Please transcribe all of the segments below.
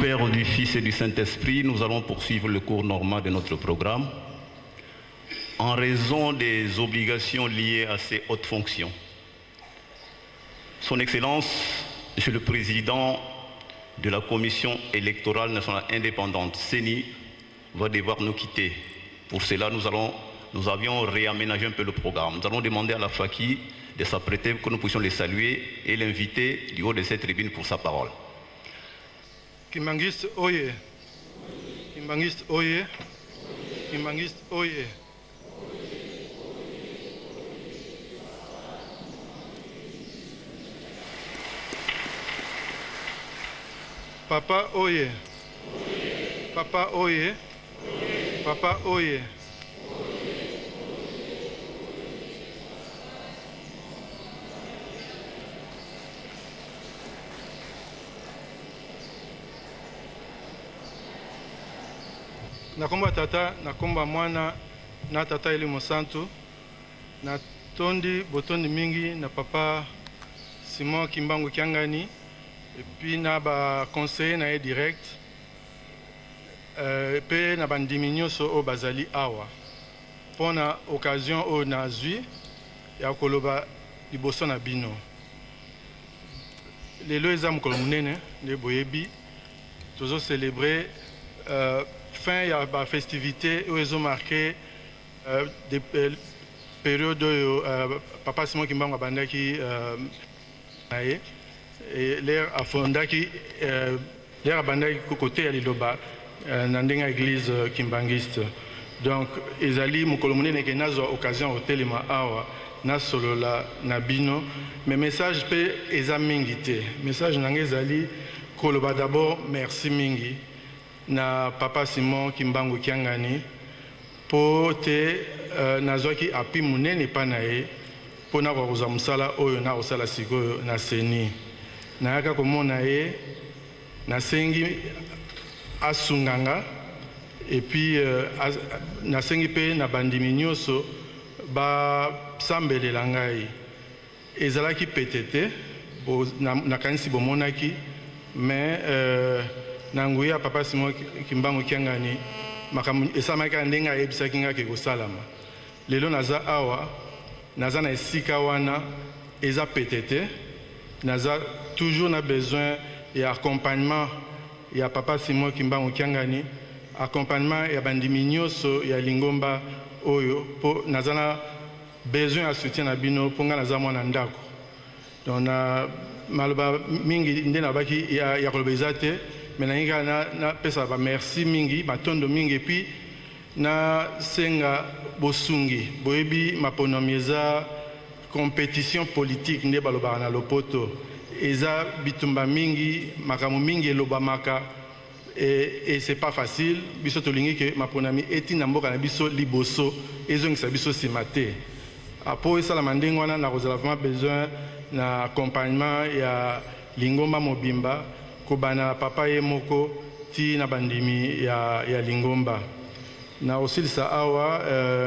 Père, du Fils et du Saint-Esprit, nous allons poursuivre le cours normal de notre programme. En raison des obligations liées à ces hautes fonctions, Son Excellence, Monsieur le Président de la Commission électorale nationale indépendante, CENI, va devoir nous quitter. Pour cela, nous avions réaménagé un peu le programme. Nous allons demander à la Faki de s'apprêter pour que nous puissions les saluer et l'inviter du haut de cette tribune pour sa parole. Kimbangiste Oye. Kimbangiste Oye. Kimbangiste Oye. Papa Oye. Papa Oye. Papa Oye. Nakomba tata, nakomba mwana, na tata ili mosantu, na tondi botondi mingi na papa Simon Kimbangu Kiangani, et puis na ba conseiller na ye direct, pe na bandiminyo so o bazali awa. Pona occasion o na zui, ya koloba liboso na bino. Lelo eza mokolo munene, nde boyebi, tozo célébrer fin il y a une festivité où ils ont marqué des périodes où Papa Simon Kimbangu Bandaki et l'air a fondaki l'air a bandaki côté à l'Iloba dans une église kimbanguiste. Donc ils allaient mukolomune ne kenazo occasion au téléma awa na solo la nabino mais message pe ezamingité message nangezali koloba d'abord merci mingi na Papa Simon Kimbangu Kiangani po te nazwaki api munene pa na ye po na koza musala oyo na kosala sikoyo na CENI nayaka komona ye nasengi asunganga et puis nasengi pe na bandimi nyonso basambelela ngai ezalaki petete nakanisi bomonaki mais nanguya Papa Simon Kimbangu Kiangani makambo esamaka ndenga yebisaki nga ke kosalama lelo naza awa naza na esika wana eza petete naza toujours na besoin ya accompagnement ya Papa Simon Kimbangu Kiangani accompagnement ya bandimi nyonso ya lingomba oyo po naza na besoin ya soutien na bino po nga naza mwana ndako donc na maloba mingi nde nabaki ya koloba eza te mais na pesa ba merci mingi batondo mingi et puis na senga bosungi boyebi maponomi eza compétition politique nde balobaka na lopoto eza bitumba mingi makambo mingi elobamaka et c'est pas facile biso tolingi ke maponomi etina mboka na biso liboso ezongisa biso nsima te apo esalama ndenge wana na kozala vraiment besoin na accompagnement ya lingomba mobimba kobana papa ye moko ti na bandimi ya lingomba na osilisa awa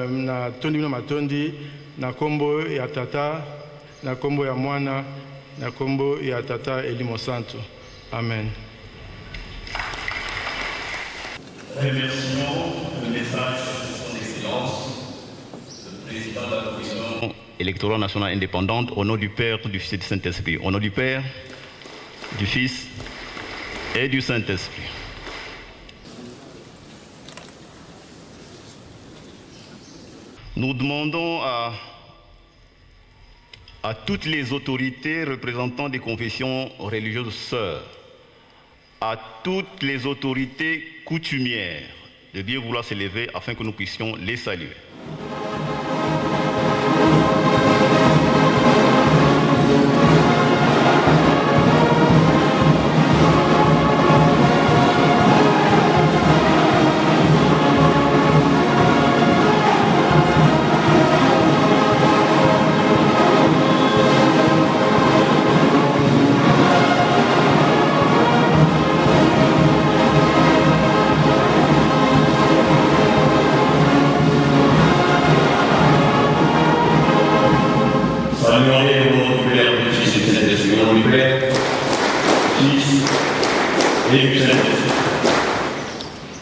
na tondi bino matondi na kombo ya tata na kombo ya mwana na kombo ya tata Elimo Santo. Amen. Remercions le message de son Excellence, le Président de la Commission électorale nationale indépendante, au nom du Père, du Fils et du Saint-Esprit. Au nom du Père, du Fils et du Saint-Esprit. Nous demandons à toutes les autorités représentant des confessions religieuses sœurs, à toutes les autorités coutumières de bien vouloir se lever afin que nous puissions les saluer.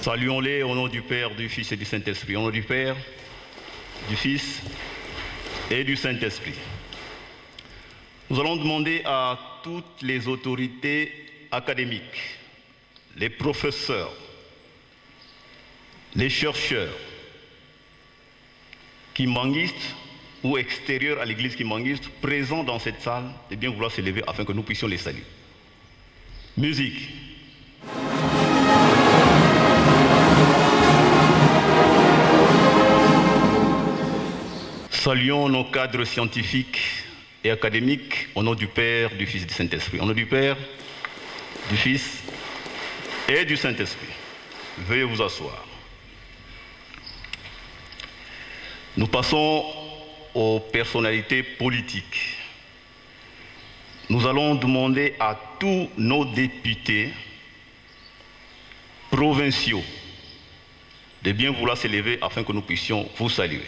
Saluons-les au nom du Père, du Fils et du Saint-Esprit. Au nom du Père, du Fils et du Saint-Esprit. Nous allons demander à toutes les autorités académiques, les professeurs, les chercheurs, kimbanguistes ou extérieurs à l'église kimbanguiste, présents dans cette salle, de bien vouloir se lever afin que nous puissions les saluer. Musique. Saluons nos cadres scientifiques et académiques au nom du Père, du Fils et du Saint-Esprit. Au nom du Père, du Fils et du Saint-Esprit. Veuillez vous asseoir. Nous passons aux personnalités politiques. Nous allons demander à tous nos députés provinciaux de bien vouloir se lever afin que nous puissions vous saluer.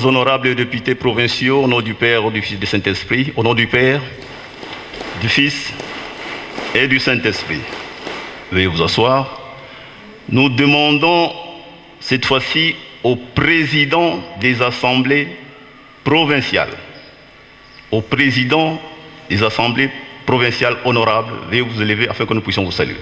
Honorables députés provinciaux, au nom du Père, du Fils et du Saint-Esprit, au nom du Père, du Fils et du Saint-Esprit. Veuillez vous asseoir. Nous demandons cette fois-ci au président des assemblées provinciales, au président des assemblées provinciales honorables, veuillez vous élever afin que nous puissions vous saluer.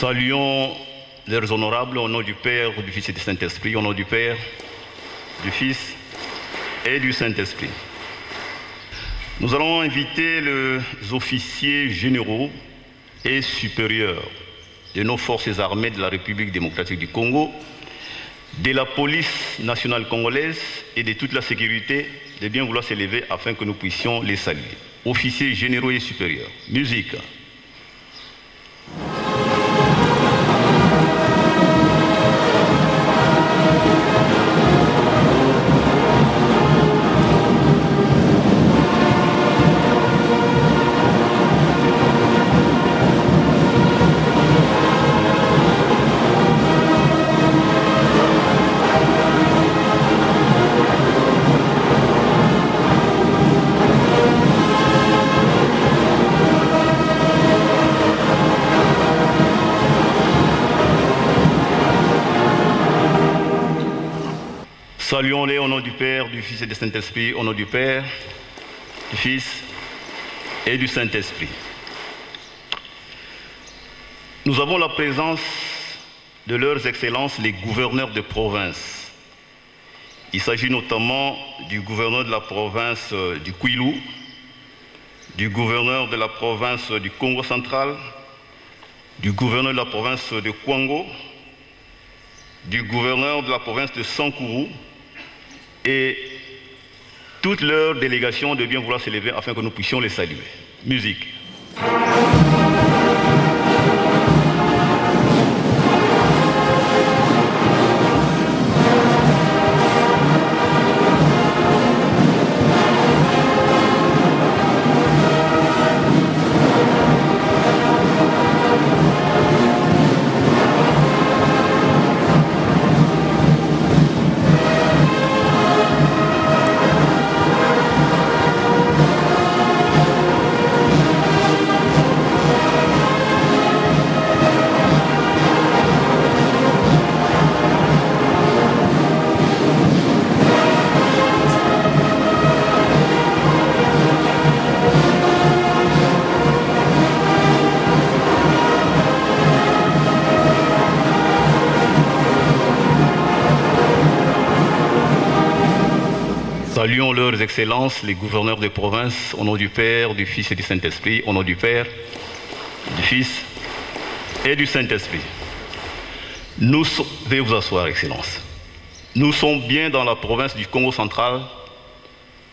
Saluons leurs honorables au nom du Père, du Fils et du Saint-Esprit, au nom du Père, du Fils et du Saint-Esprit. Nous allons inviter les officiers généraux et supérieurs de nos forces armées de la République démocratique du Congo, de la police nationale congolaise et de toute la sécurité de bien vouloir s'élever afin que nous puissions les saluer. Officiers généraux et supérieurs. Musique. Saluons-les au nom du Père, du Fils et du Saint-Esprit, au nom du Père, du Fils et du Saint-Esprit. Nous avons la présence de leurs excellences, les gouverneurs de province. Il s'agit notamment du gouverneur de la province du Kwilu, du gouverneur de la province du Congo central, du gouverneur de la province de Kwango, du gouverneur de la province de Sankuru, et toutes leurs délégations de bien vouloir s'élever afin que nous puissions les saluer. Musique. Saluons leurs excellences, les gouverneurs de province, au nom du Père, du Fils et du Saint-Esprit, au nom du Père, du Fils et du Saint-Esprit. Veuillez vous asseoir, Excellence. Nous sommes bien dans la province du Congo central,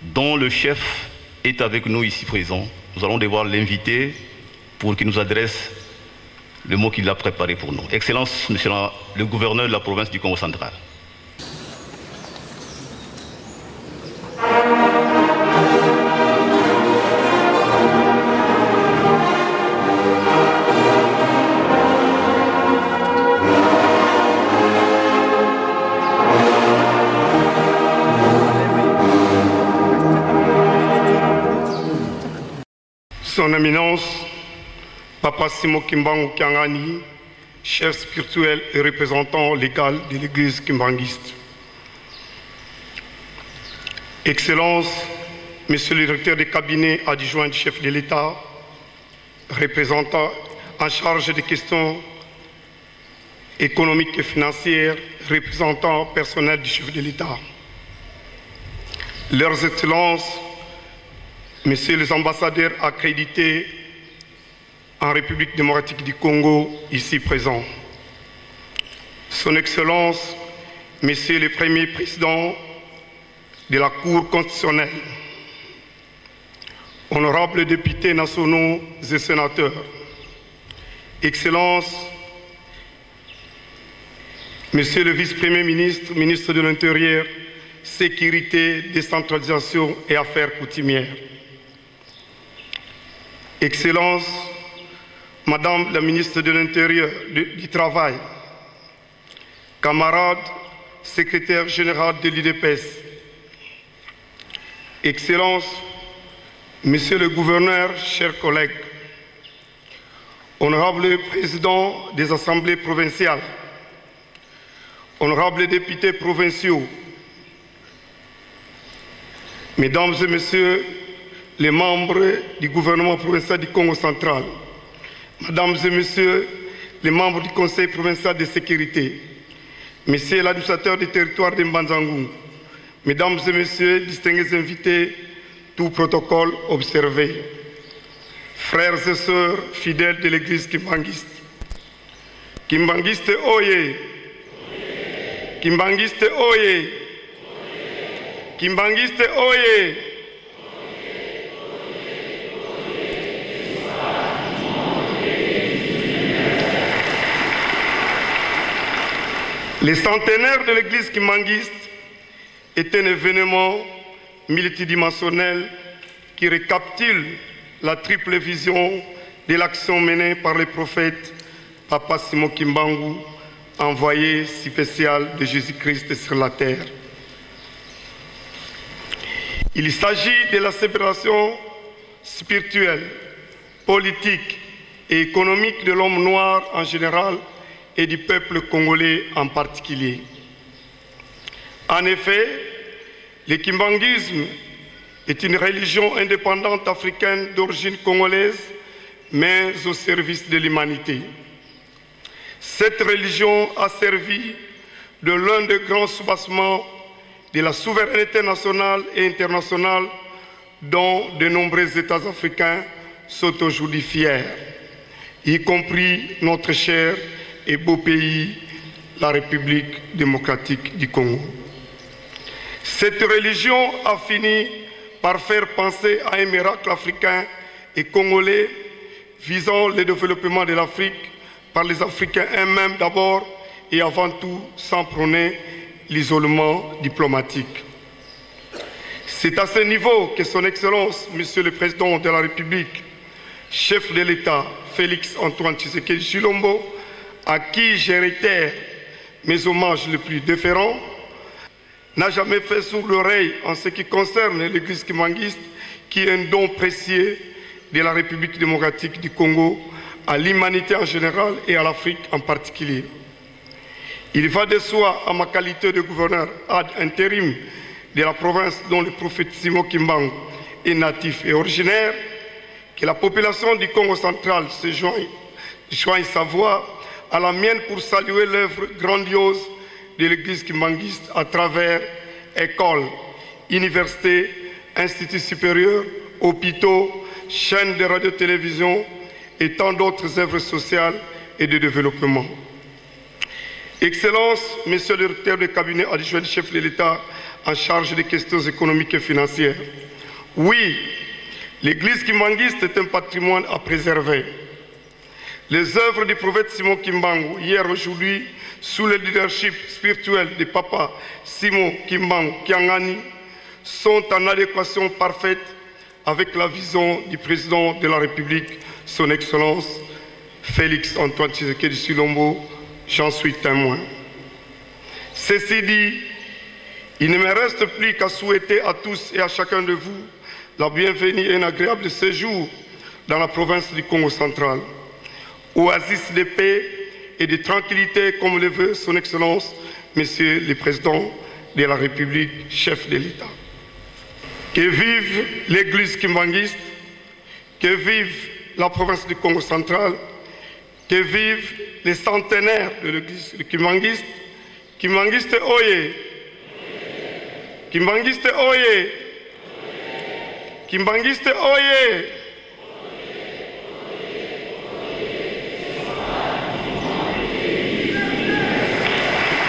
dont le chef est avec nous ici présent. Nous allons devoir l'inviter pour qu'il nous adresse le mot qu'il a préparé pour nous. Excellence, Monsieur le gouverneur de la province du Congo central. Son Éminence, Papa Simon Kimbangu Kiangani, chef spirituel et représentant légal de l'Église kimbanguiste. Excellence, Monsieur le directeur de cabinet adjoint du chef de l'État, représentant en charge des questions économiques et financières, représentant personnel du chef de l'État. Leurs Excellences, Messieurs les ambassadeurs accrédités en République démocratique du Congo, ici présents. Son Excellence, Messieurs les premiers présidents de la Cour constitutionnelle, honorables députés nationaux et sénateurs, Excellences, Monsieur le vice-premier ministre, ministre de l'Intérieur, Sécurité, décentralisation et affaires coutumières, Excellences, Madame la ministre de l'Intérieur, du Travail, camarades, secrétaire général de l'UDPS, Excellences, Monsieur le gouverneur, chers collègues, honorables présidents des assemblées provinciales, honorables députés provinciaux, Mesdames et Messieurs les membres du gouvernement provincial du Congo central, Mesdames et Messieurs les membres du Conseil provincial de sécurité, Messieurs l'administrateur du territoire de Mbanzangu, Mesdames et Messieurs, distingués invités, tout protocole observé, frères et sœurs fidèles de l'Église kimbanguiste. Kimbanguiste oye! Kimbanguiste oye! Kimbanguiste oye! Le centenaire de l'Église kimbanguiste est un événement multidimensionnel qui récapitule la triple vision de l'action menée par le prophète Papa Simon Kimbangu, envoyé spécial de Jésus-Christ sur la terre. Il s'agit de la célébration spirituelle, politique et économique de l'homme noir en général et du peuple congolais en particulier. En effet, le kimbanguisme est une religion indépendante africaine d'origine congolaise, mais au service de l'humanité. Cette religion a servi de l'un des grands soubassements de la souveraineté nationale et internationale dont de nombreux États africains sont aujourd'hui fiers, y compris notre cher et beau pays, la République démocratique du Congo. Cette religion a fini par faire penser à un miracle africain et congolais visant le développement de l'Afrique par les Africains eux-mêmes d'abord et avant tout sans prôner l'isolement diplomatique. C'est à ce niveau que Son Excellence, Monsieur le Président de la République, chef de l'État, Félix Antoine Tshisekedi Tshilombo, à qui je réitère mes hommages les plus déférents, n'a jamais fait sourd l'oreille en ce qui concerne l'Église kimbanguiste, qui est un don précieux de la République démocratique du Congo à l'humanité en général et à l'Afrique en particulier. Il va de soi, à ma qualité de gouverneur ad intérim de la province dont le prophète Simon Kimbangu est natif et originaire, que la population du Congo central se joigne sa voix à la mienne pour saluer l'œuvre grandiose de l'Église kimbanguiste à travers écoles, universités, instituts supérieurs, hôpitaux, chaînes de radio-télévision et tant d'autres œuvres sociales et de développement. Excellence, Monsieur le directeur de cabinet adjoint du chef de l'État en charge des questions économiques et financières. Oui, l'église kimbanguiste est un patrimoine à préserver. Les œuvres du prophète Simon Kimbangu, hier aujourd'hui, sous le leadership spirituel de Papa Simon Kimbangu Kiangani, sont en adéquation parfaite avec la vision du président de la République, son Excellence Félix Antoine Tshisekedi Tshilombo, j'en suis témoin. Ceci dit, il ne me reste plus qu'à souhaiter à tous et à chacun de vous la bienvenue et un agréable séjour dans la province du Congo central. Oasis de paix et de tranquillité comme le veut son Excellence, Monsieur le Président de la République, chef de l'État. Que vive l'Église kimbanguiste, que vive la province du Congo central, que vive les centenaires de l'Église kimbanguiste. Kimbanguiste oye! Kimbanguiste oye! Kimbanguiste oye!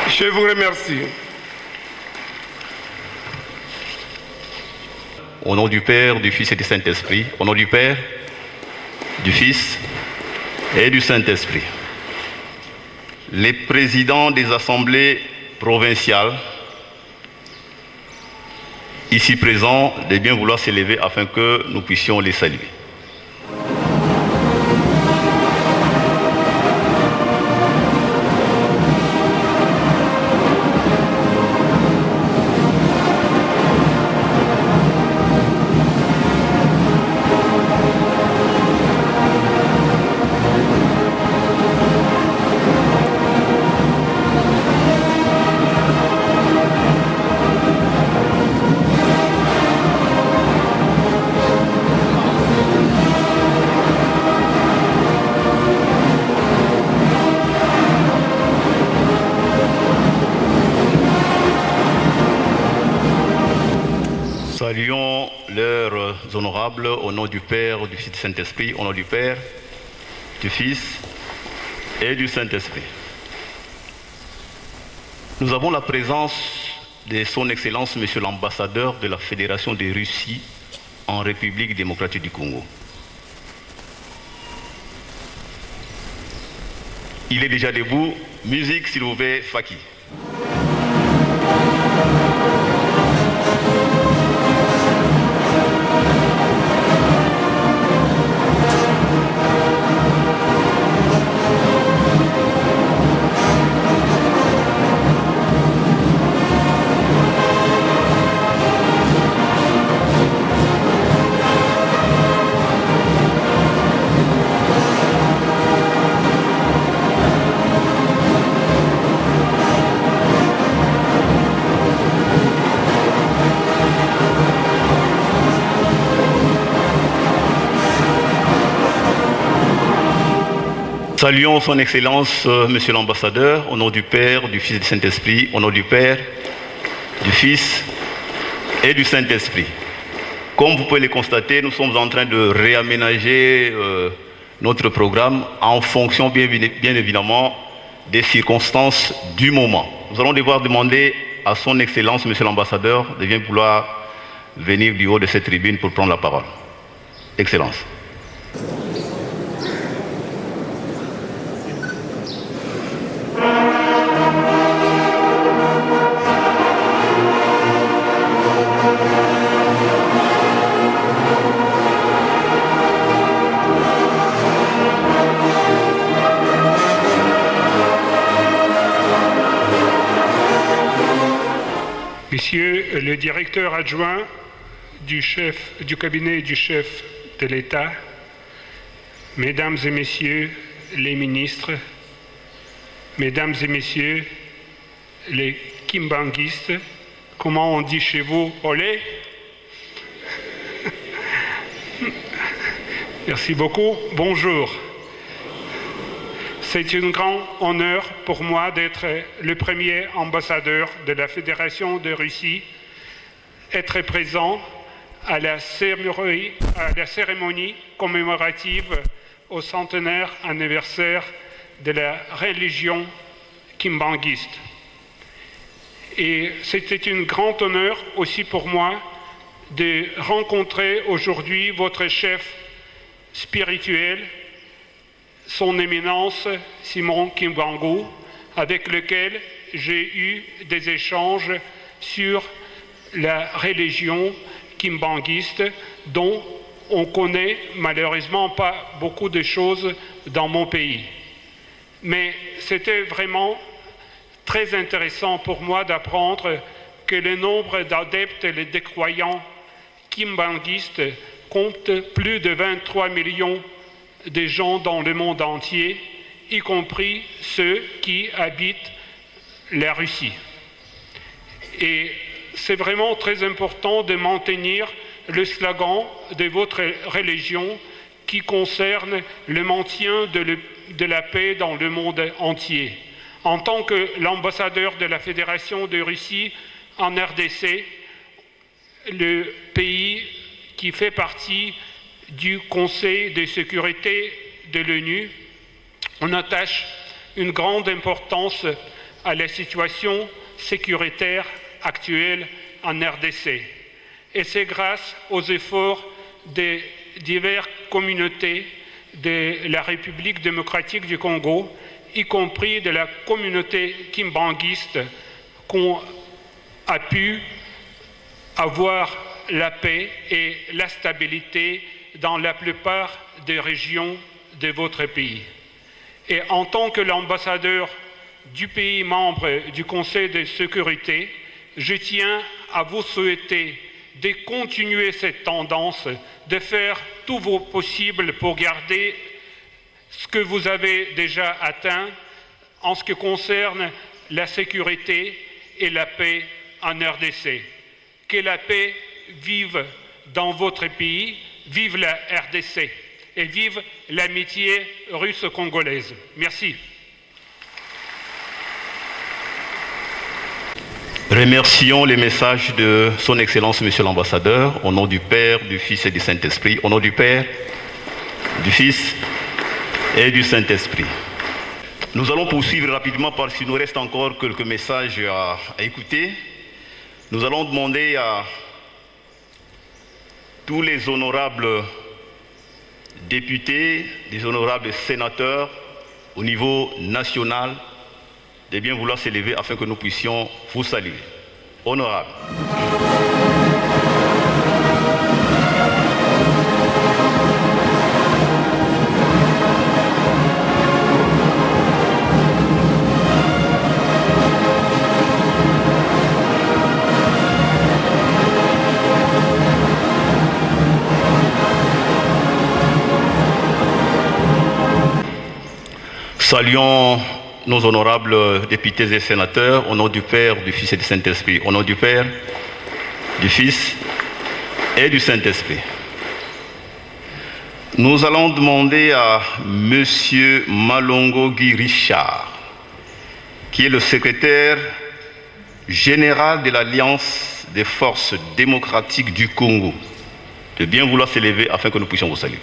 Je vous remercie. Au nom du Père, du Fils et du Saint-Esprit, au nom du Père, du Fils et du Saint-Esprit. Les présidents des assemblées provinciales, ici présents, de bien vouloir s'élever afin que nous puissions les saluer. Saluons leurs honorables au nom du Père, du Fils et du Saint-Esprit, au nom du Père, du Fils et du Saint-Esprit. Nous avons la présence de son Excellence, Monsieur l'ambassadeur de la Fédération de Russie en République démocratique du Congo. Il est déjà debout. Musique, s'il vous plaît, Faki. Saluons son Excellence, Monsieur l'ambassadeur, au nom du Père, du Fils et du Saint-Esprit, au nom du Père, du Fils et du Saint-Esprit. Comme vous pouvez le constater, nous sommes en train de réaménager notre programme en fonction, bien évidemment, des circonstances du moment. Nous allons devoir demander à son Excellence, Monsieur l'ambassadeur, de bien vouloir venir du haut de cette tribune pour prendre la parole. Excellence. Monsieur le directeur adjoint du cabinet du chef de l'État, Mesdames et Messieurs les ministres, Mesdames et Messieurs les kimbanguistes, comment on dit chez vous, olé? Merci beaucoup, bonjour. C'est un grand honneur pour moi d'être le premier ambassadeur de la Fédération de Russie être présent à la cérémonie commémorative au centenaire anniversaire de la religion kimbanguiste. Et c'était un grand honneur aussi pour moi de rencontrer aujourd'hui votre chef spirituel, son éminence Simon Kimbangu, avec lequel j'ai eu des échanges sur la religion kimbanguiste dont on connaît malheureusement pas beaucoup de choses dans mon pays. Mais c'était vraiment très intéressant pour moi d'apprendre que le nombre d'adeptes et de croyants kimbanguistes compte plus de 23 millions de gens dans le monde entier, y compris ceux qui habitent la Russie. Et c'est vraiment très important de maintenir le slogan de votre religion qui concerne le maintien de la paix dans le monde entier. En tant que l'ambassadeur de la Fédération de Russie en RDC, le pays qui fait partie du Conseil de sécurité de l'ONU, on attache une grande importance à la situation sécuritaire actuelle en RDC. Et c'est grâce aux efforts des diverses communautés de la République démocratique du Congo, y compris de la communauté kimbanguiste, qu'on a pu avoir la paix et la stabilité dans la plupart des régions de votre pays. Et en tant que l'ambassadeur du pays membre du Conseil de sécurité, je tiens à vous souhaiter de continuer cette tendance, de faire tout vos possible pour garder ce que vous avez déjà atteint en ce qui concerne la sécurité et la paix en RDC. Que la paix vive dans votre pays, vive la RDC et vive l'amitié russo-congolaise. Merci. Remercions les messages de son Excellence, Monsieur l'Ambassadeur, au nom du Père, du Fils et du Saint-Esprit, au nom du Père, du Fils et du Saint-Esprit. Nous allons poursuivre rapidement parce qu'il nous reste encore quelques messages à écouter. Nous allons demander à tous les honorables députés, les honorables sénateurs au niveau national de bien vouloir s'élever afin que nous puissions vous saluer. Honorables. Saluons nos honorables députés et sénateurs, au nom du Père, du Fils et du Saint-Esprit. Au nom du Père, du Fils et du Saint-Esprit. Nous allons demander à M. Malongo Guy Richard, qui est le secrétaire général de l'Alliance des forces démocratiques du Congo, de bien vouloir s'élever afin que nous puissions vous saluer.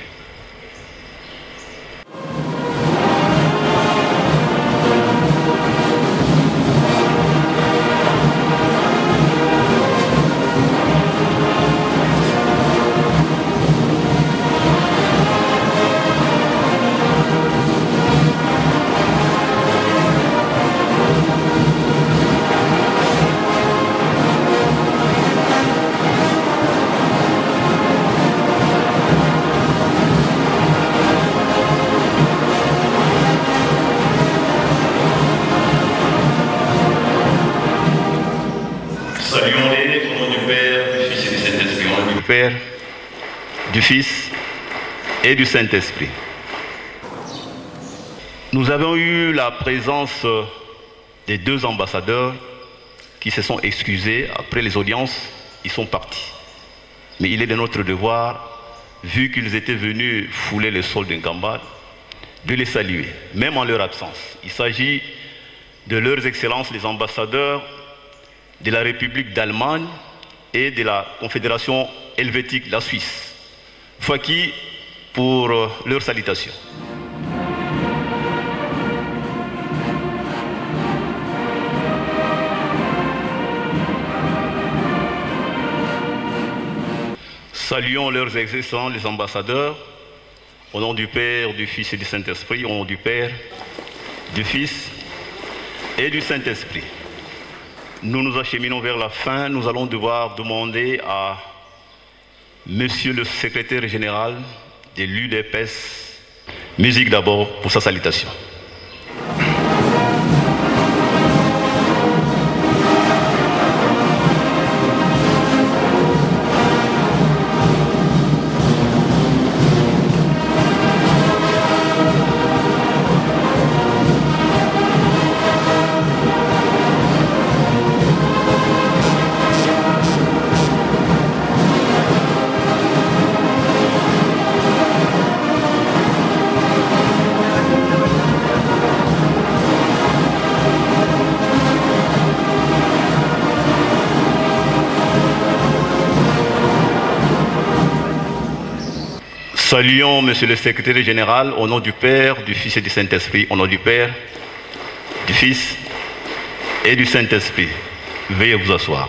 Saluons-les au nom du Père, du Fils et du Saint-Esprit. Au nom du Père, du Fils et du Saint-Esprit. Nous avons eu la présence des deux ambassadeurs qui se sont excusés. Après les audiences, ils sont partis. Mais il est de notre devoir, vu qu'ils étaient venus fouler le sol d'Nkamba, de les saluer, même en leur absence. Il s'agit de leurs excellences les ambassadeurs de la République d'Allemagne et de la Confédération helvétique, la Suisse. Faki pour leur salutation. Saluons leurs excellences, les ambassadeurs, au nom du Père, du Fils et du Saint-Esprit, au nom du Père, du Fils et du Saint-Esprit. Nous nous acheminons vers la fin. Nous allons devoir demander à Monsieur le secrétaire général de l'UDPS, musique d'abord pour sa salutation. Saluons Monsieur le secrétaire général au nom du Père, du Fils et du Saint-Esprit, au nom du Père, du Fils et du Saint-Esprit. Veuillez vous asseoir.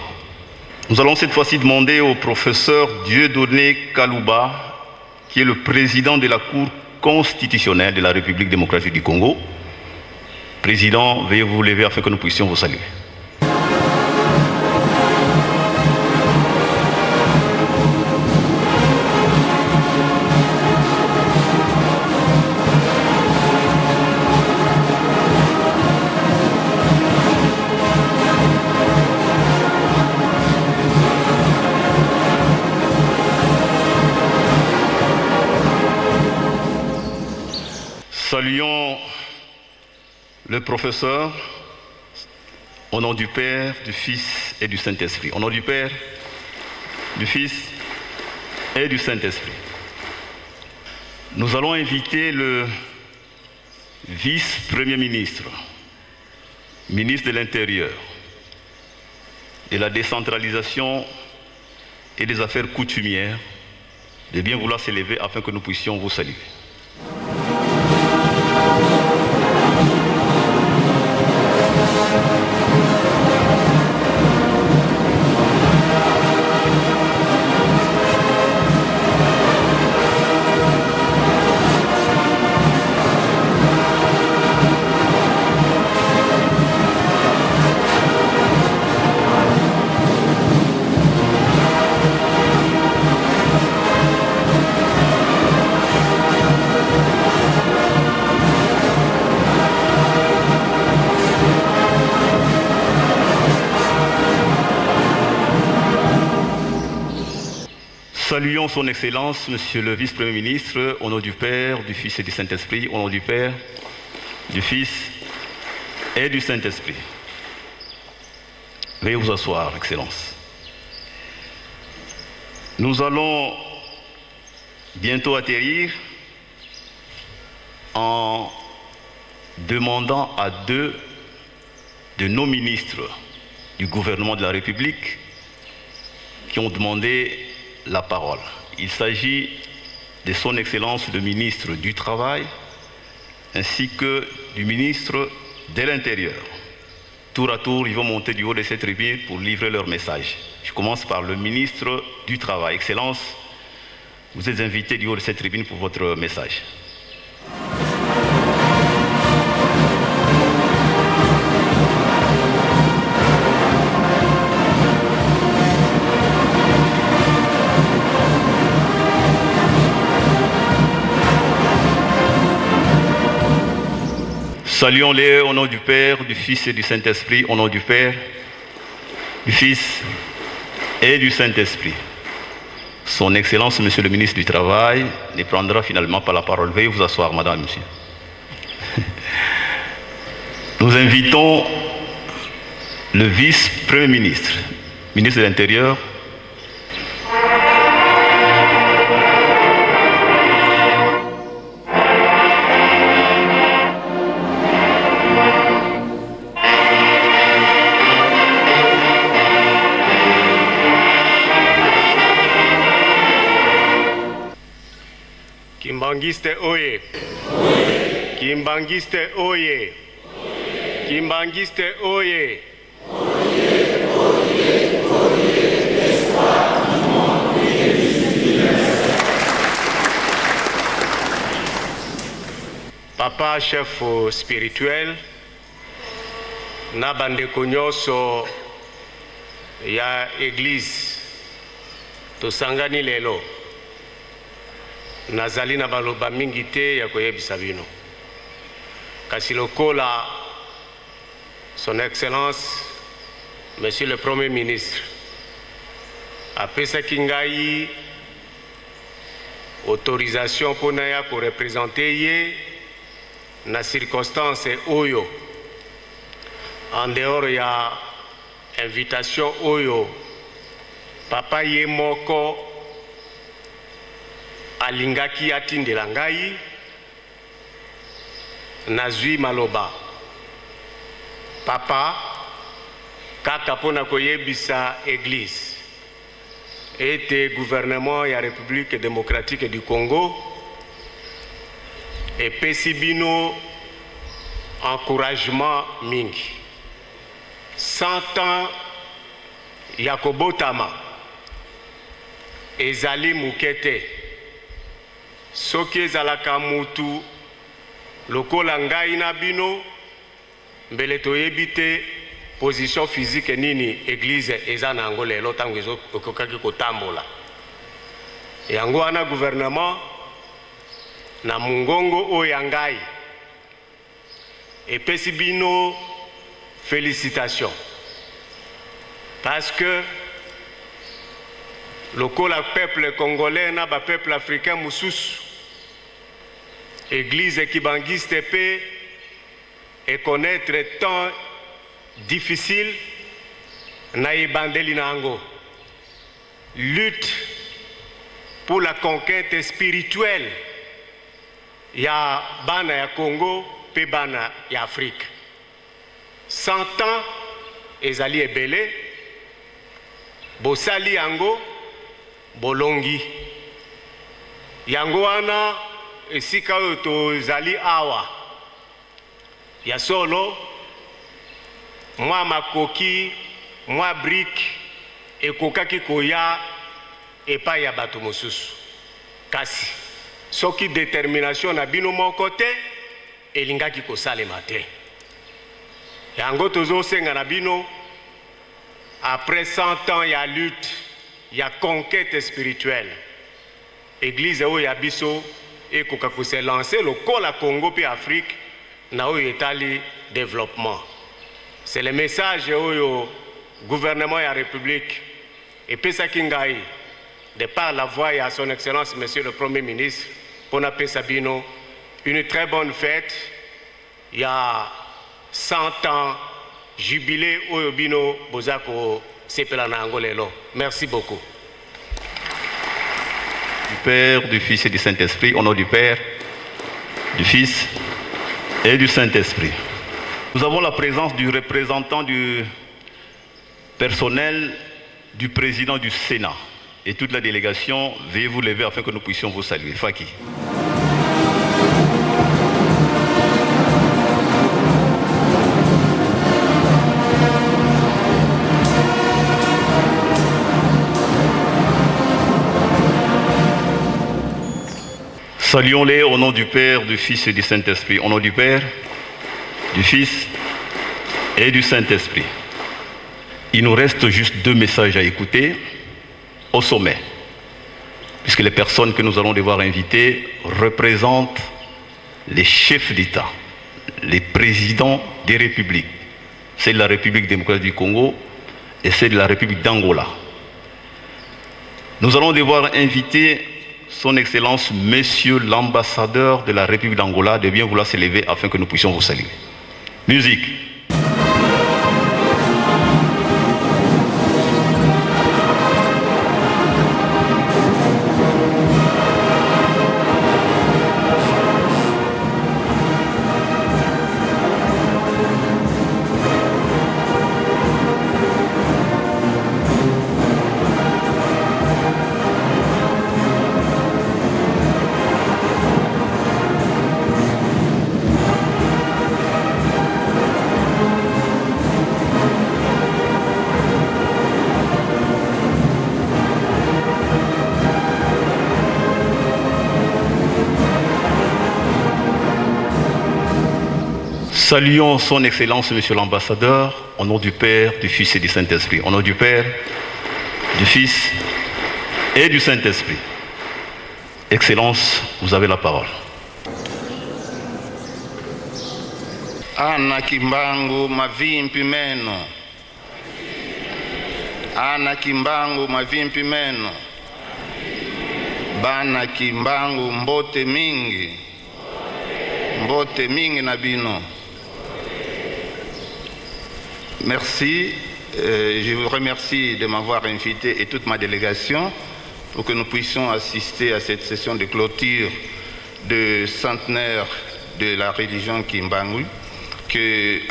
Nous allons cette fois-ci demander au professeur Dieudonné Kalouba, qui est le président de la Cour constitutionnelle de la République démocratique du Congo. Président, veuillez vous lever afin que nous puissions vous saluer. Saluons le professeur au nom du Père, du Fils et du Saint-Esprit. Au nom du Père, du Fils et du Saint-Esprit. Nous allons inviter le vice-premier ministre, ministre de l'Intérieur, de la décentralisation et des affaires coutumières, de bien vouloir s'élever afin que nous puissions vous saluer. Saluons son Excellence, Monsieur le Vice-Premier ministre, au nom du Père, du Fils et du Saint-Esprit, au nom du Père, du Fils et du Saint-Esprit. Veuillez vous asseoir, Excellence. Nous allons bientôt atterrir en demandant à deux de nos ministres du gouvernement de la République qui ont demandé la parole. Il s'agit de son Excellence le ministre du Travail ainsi que du ministre de l'Intérieur. Tour à tour, ils vont monter du haut de cette tribune pour livrer leur message. Je commence par le ministre du Travail. Excellence, vous êtes invité du haut de cette tribune pour votre message. Saluons-les au nom du Père, du Fils et du Saint-Esprit, au nom du Père, du Fils et du Saint-Esprit. Son Excellence, Monsieur le ministre du Travail, ne prendra finalement pas la parole. Veuillez vous asseoir, Madame, Monsieur. Nous invitons le Vice-Premier ministre, ministre de l'Intérieur, Kimbangiste oye! Kimbangiste oye! Kimbangiste oye! Papa chef spirituel, na bandeko nyonso ya église tosangani lelo nazali na baloba mingi te ya koyebisa bino kasi lokola son excellence monsieur le premier ministre apesaki ngai autorisation mpona ya korepresente ye na circonstance oyo en dehors ya invitation oyo papa ye moko alingaki atindela ngai nazwi maloba papa kaka mpona koyebisa église ete gouvernement ya République démocratique du Congo epesi bino encouragement mingi 100 ans ya kobotama ezali muke te soki ezalaka mutu lokola ngai na bino mbele toyebi te position physique nini église eza na yango lelo ntango ekokaki kotambola yango wana gouvernement na mungongo oyo ya ngai epesi bino félicitations parce que lokola peuple congolais na ba peuple africain mususu église kibangiste pe et connaître temps difficile na ibandeli nango lutte pour la conquête spirituelle ya bana ya Congo pe bana ya Afrique 100 ans ezali ebele bosali yango bolongi yango wana esika oyo tozali awa ya solo mwa makoki mwa brique ekokaki koya epai ya bato mosusu kasi soki détermination na bino moko te elingaki kosalema te yango tozosenga na bino après 100 ans ya lutte ya conquête spirituelle église oyo ya biso ekoka kose lancer lokola Congo pe Afrique na oyo etali développement. C'est le message oyo gouvernement ya République epesaki ngai de par la voix ya son excellence monsieur le premier ministre pour na pesa bino une très bonne fête. Il y a 100 ans jubilé oyo bino bozako sepela na angolelo. Merci beaucoup. Du Père, du Fils et du Saint-Esprit, au nom du Père, du Fils et du Saint-Esprit. Nous avons la présence du représentant du personnel du président du Sénat et toute la délégation. Veuillez vous lever afin que nous puissions vous saluer. Faki. Saluons-les au nom du Père, du Fils et du Saint-Esprit. Au nom du Père, du Fils et du Saint-Esprit. Il nous reste juste 2 messages à écouter au sommet, puisque les personnes que nous allons devoir inviter représentent les chefs d'État, les présidents des républiques. C'est de la République démocratique du Congo et c'est de la République d'Angola. Nous allons devoir inviter Son Excellence, Monsieur l'ambassadeur de la République d'Angola, de bien vouloir se lever afin que nous puissions vous saluer. Musique. Saluons son Excellence, Monsieur l'Ambassadeur, au nom du Père, du Fils et du Saint-Esprit. Au nom du Père, du Fils et du Saint-Esprit. Excellence, vous avez la parole. Ana Kimbangu mavimpi meno. Ana Kimbangu mavimpi meno. Bana Kimbangu mbote mingi. Mbote mingi na bino. Merci. Je vous remercie de m'avoir invité et toute ma délégation pour que nous puissions assister à cette session de clôture de centenaire de la religion Kimbangu.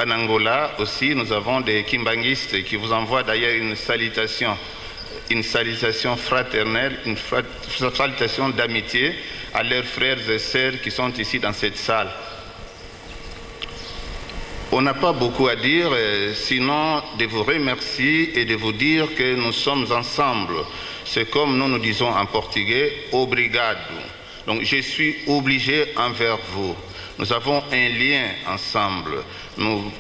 En Angola aussi, nous avons des Kimbanguistes qui vous envoient d'ailleurs une salutation fraternelle, une salutation d'amitié à leurs frères et sœurs qui sont ici dans cette salle. On n'a pas beaucoup à dire, sinon de vous remercier et de vous dire que nous sommes ensemble. C'est comme nous disons en portugais, obrigado. Donc je suis obligé envers vous. Nous avons un lien ensemble. Nous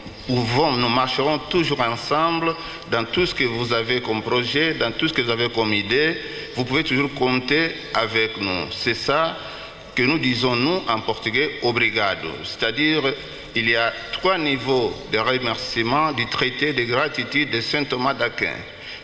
marcherons toujours ensemble dans tout ce que vous avez comme projet, dans tout ce que vous avez comme idée. Vous pouvez toujours compter avec nous. C'est ça que nous disons, nous, en portugais, obrigado. C'est-à-dire, il y a 3 niveaux de remerciement du traité de gratitude de Saint Thomas d'Aquin.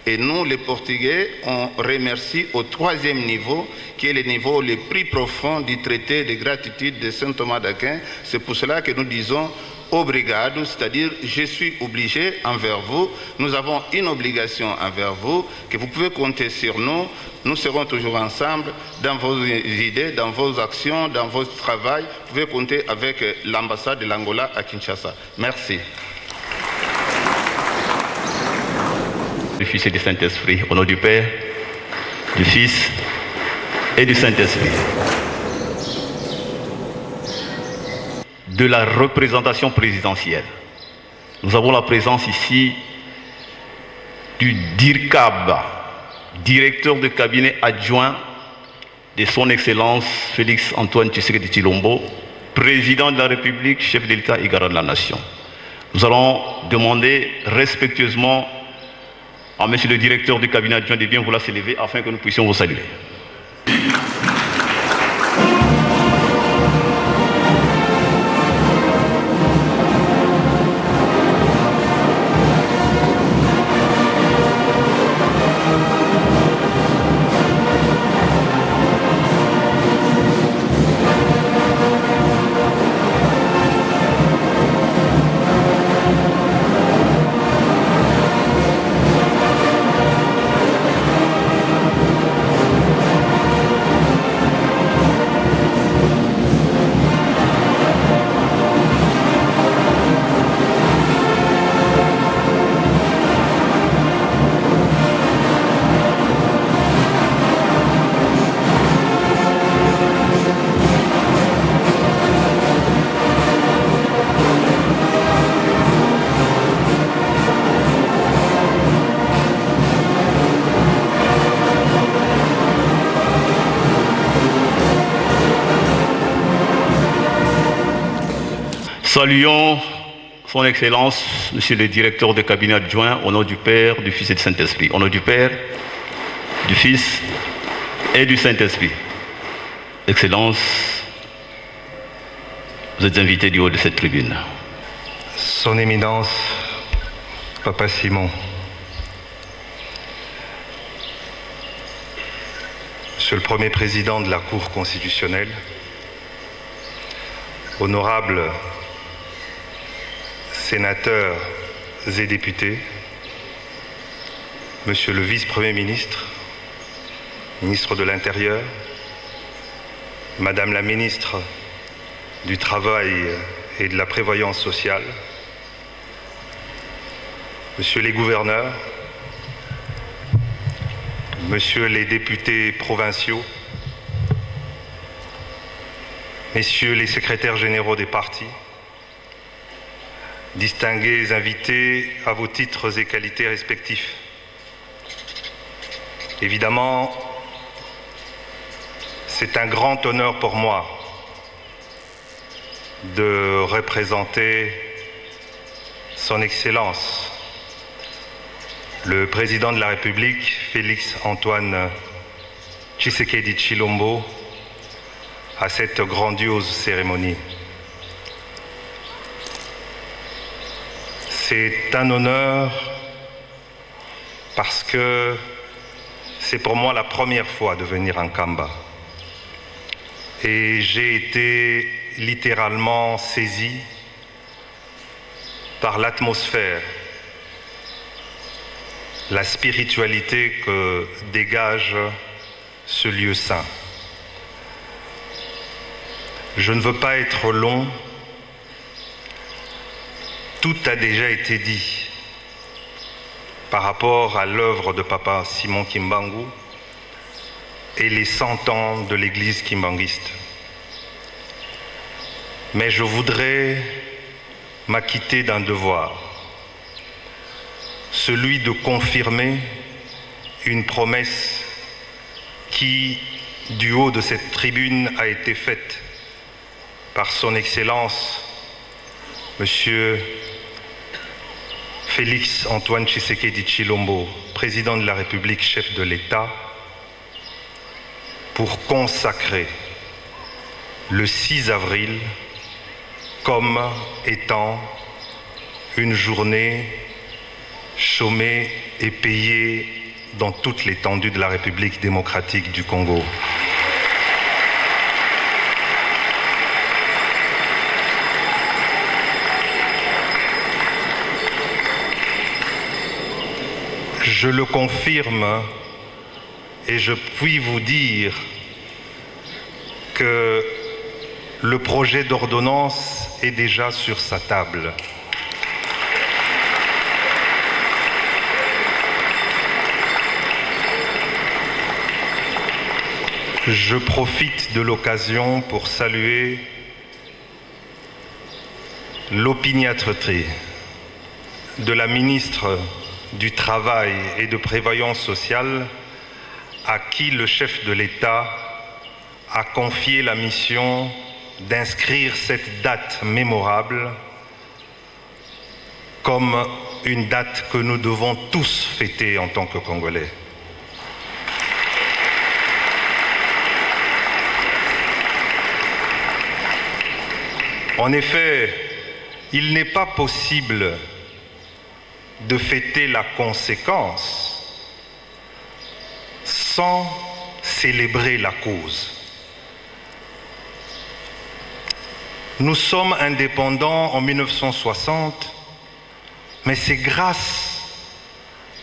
Et nous, les Portugais, on remercie au 3e niveau, qui est le niveau le plus profond du traité de gratitude de Saint Thomas d'Aquin. C'est pour cela que nous disons obrigado, c'est-à-dire je suis obligé envers vous. Nous avons une obligation envers vous, que vous pouvez compter sur nous. Nous serons toujours ensemble dans vos idées, dans vos actions, dans votre travail. Vous pouvez compter avec l'ambassade de l'Angola à Kinshasa. Merci. Du Fils et du Saint-Esprit, au nom du Père, du Fils et du Saint-Esprit. De la représentation présidentielle. Nous avons la présence ici du DIRCAB, directeur de cabinet adjoint de son Excellence Félix Antoine Tshisekedi Tshilombo, président de la République, chef de l'État et garant de la Nation. Nous allons demander respectueusement à monsieur le directeur du cabinet adjoint de bien vouloir se lever afin que nous puissions vous saluer. Saluons son Excellence, Monsieur le directeur de cabinet adjoint, au nom du Père, du Fils et du Saint-Esprit. Au nom du Père, du Fils et du Saint-Esprit. Excellence, vous êtes invité du haut de cette tribune. Son Éminence, Papa Simon, Monsieur le Premier Président de la Cour constitutionnelle, honorables sénateurs et députés, Monsieur le Vice-Premier ministre, ministre de l'Intérieur, Madame la ministre du Travail et de la Prévoyance sociale, Monsieur les gouverneurs, Messieurs les députés provinciaux, Messieurs les secrétaires généraux des partis, distingués invités à vos titres et qualités respectifs. Évidemment, c'est un grand honneur pour moi de représenter Son Excellence, le Président de la République, Félix Antoine Tshisekedi Tshilombo, à cette grandiose cérémonie. C'est un honneur parce que c'est pour moi la première fois de venir en Kamba. Et j'ai été littéralement saisi par l'atmosphère, la spiritualité que dégage ce lieu saint. Je ne veux pas être long, tout a déjà été dit par rapport à l'œuvre de Papa Simon Kimbangu et les 100 ans de l'Église kimbanguiste. Mais je voudrais m'acquitter d'un devoir, celui de confirmer une promesse qui, du haut de cette tribune, a été faite par Son Excellence, Monsieur Félix Antoine Tshisekedi Tshilombo, Président de la République, chef de l'État, pour consacrer le 6 avril comme étant une journée chômée et payée dans toute l'étendue de la République démocratique du Congo. Je le confirme et je puis vous dire que le projet d'ordonnance est déjà sur sa table. Je profite de l'occasion pour saluer l'opiniâtreté de la ministre du Travail et de Prévoyance sociale à qui le chef de l'État a confié la mission d'inscrire cette date mémorable comme une date que nous devons tous fêter en tant que Congolais. En effet, il n'est pas possible de fêter la conséquence sans célébrer la cause. Nous sommes indépendants en 1960, mais c'est grâce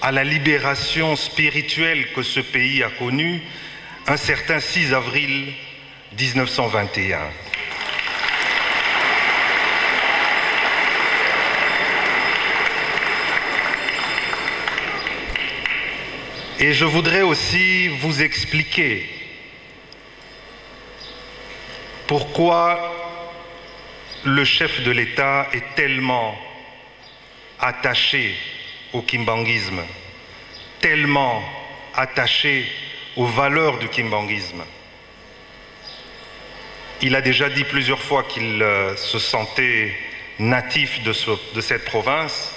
à la libération spirituelle que ce pays a connue un certain 6 avril 1921. Et je voudrais aussi vous expliquer pourquoi le chef de l'État est tellement attaché au kimbanguisme, tellement attaché aux valeurs du kimbanguisme. Il a déjà dit plusieurs fois qu'il se sentait natif de cette province,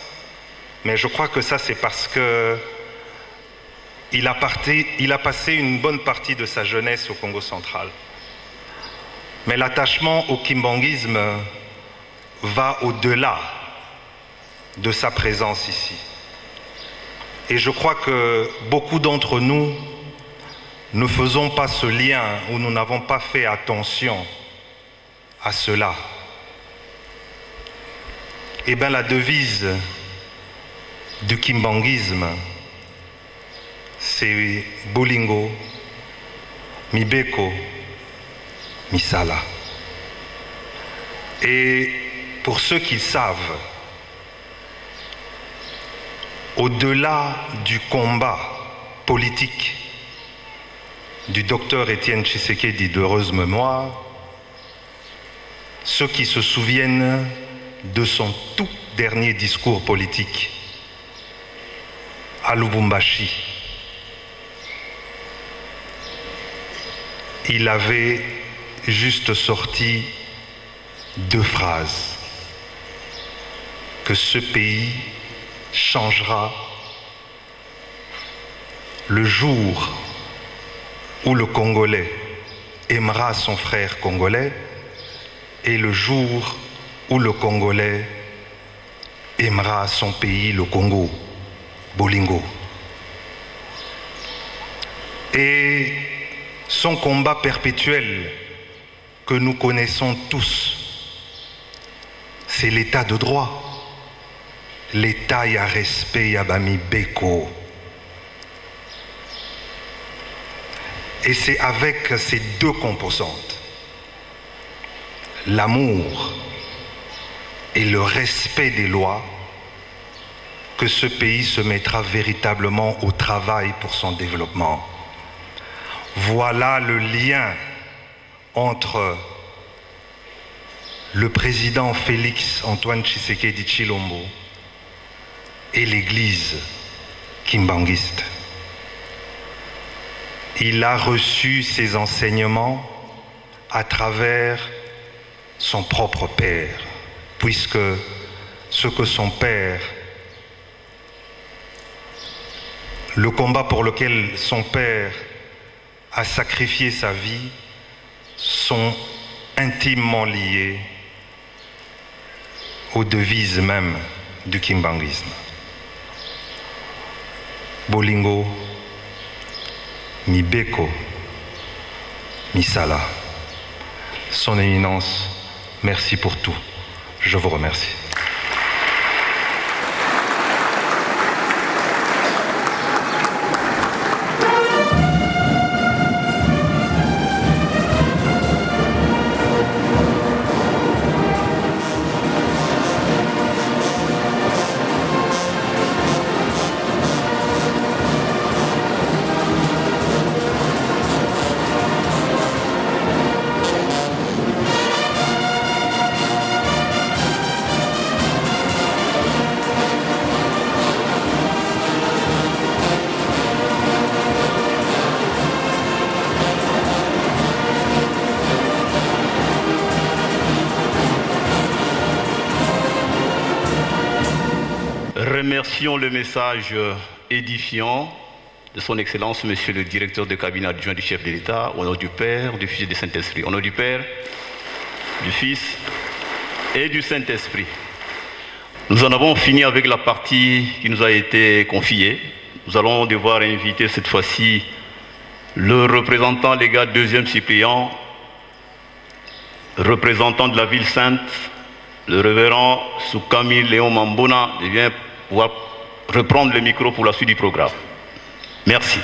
mais je crois que ça c'est parce que il a passé une bonne partie de sa jeunesse au Congo central. Mais l'attachement au kimbanguisme va au-delà de sa présence ici. Et je crois que beaucoup d'entre nous ne faisons pas ce lien ou nous n'avons pas fait attention à cela. Eh bien, la devise du kimbanguisme, c'est Bolingo, Mibeko, Misala. Et pour ceux qui savent, au-delà du combat politique du docteur Étienne Tshisekedi d'heureuse mémoire, ceux qui se souviennent de son tout dernier discours politique à Lubumbashi, il avait juste sorti 2 phrases que que ce pays changera le jour où le Congolais aimera son frère congolais et le jour où le Congolais aimera son pays, le Congo, Bolingo. Et son combat perpétuel que nous connaissons tous, c'est l'état de droit. L'état y a respect, y a bami beko. Et c'est avec ces deux composantes, l'amour et le respect des lois, que ce pays se mettra véritablement au travail pour son développement. Voilà le lien entre le président Félix Antoine Tshisekedi Tshilombo et l'église kimbanguiste. Il a reçu ses enseignements à travers son propre père, puisque ce que son père, le combat pour lequel son père a sacrifié sa vie, sont intimement liés aux devises même du kimbanguisme. Bolingo, Mibeko, Misala. Son Éminence, merci pour tout. Je vous remercie. Remercions le message édifiant de son Excellence, Monsieur le directeur de cabinet adjoint du chef de l'État, au nom du Père, du Fils et du Saint-Esprit. Au nom du Père, du Fils et du Saint-Esprit. Nous en avons fini avec la partie qui nous a été confiée. Nous allons devoir inviter cette fois-ci le représentant légal deuxième suppléant, représentant de la ville sainte, le révérend Soukami Léon Mambona, vient pouvoir reprendre le micro pour la suite du programme. Merci.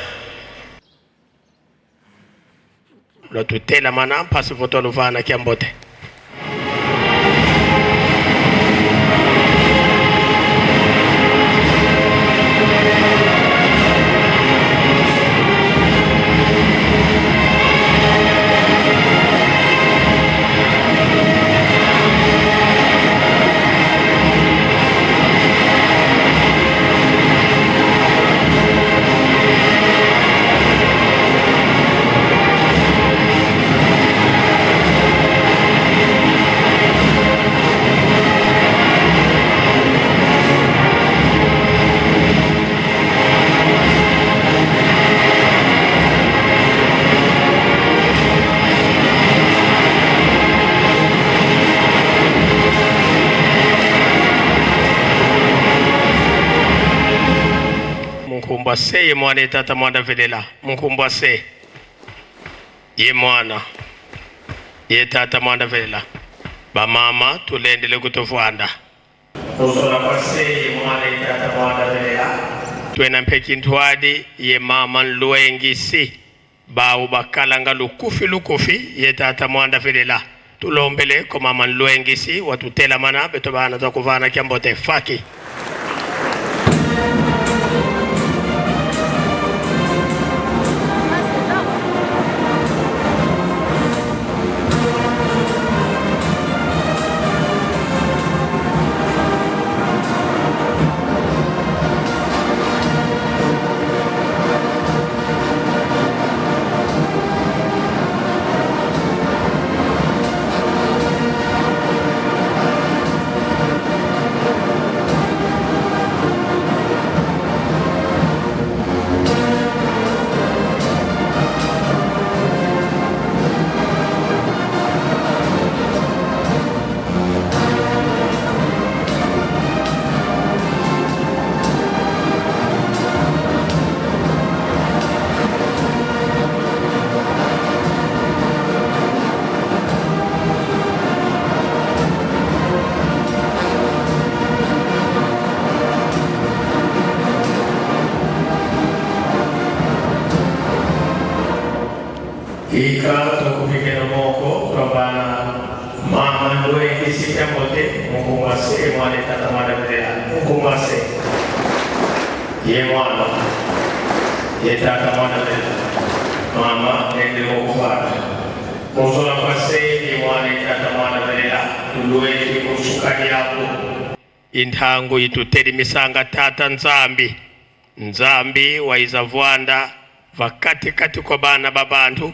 Munkumbase ye mwana etata mwana velela munkumbase ye mwana ye tata mwana velela bamama tulendele kutofwanda osola kwase ye mwana etata mwana velela twena mpeki ntwadi ye mama nluengisi bawu bakalanga lukufi ye tata mwana velela tulombele ko mama nluengisi watutela mana beto bana za kuvana kyambote faki. ika tokupikira moko twabana mama ndoe kisipya mote mukungwase mwana tata mwana velela mukungwase ye mwana ye tata mwana velela mama nende mokufara muzola kwase ye mwana tata mwana velela tuluwe kikusukani yako inthangu ituterimisanga tata nzambi wa izavwanda vakatikati kwa bana babantu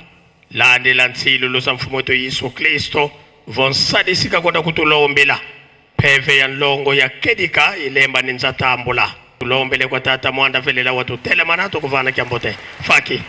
landela ntsilo lusa mfumo wetu Yesu Kristo vonsadisika kwenda kutulombela peve ya nlongo ya kedika ilemba ninzatambula tulombele kwa tata mwanda velela watu tele manato kuvana kiambote faki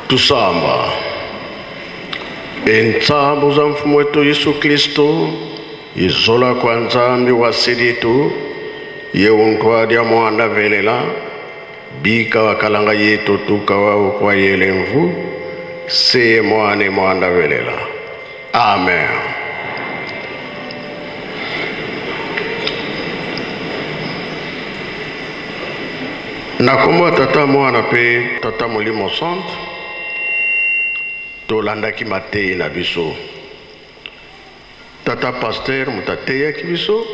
Tusamba entsambo za mfumo wetu Yesu Kristo izola kwa nzambi wa siditu yeundwa ya mwanda velela bika wakalanga yetu tukawa kwa yelemvu se mwane mwanda velela. Amen. Nakomba tata mwana pe tata molimo centre tolandaki matei na biso tata pasteur mutateyaki biso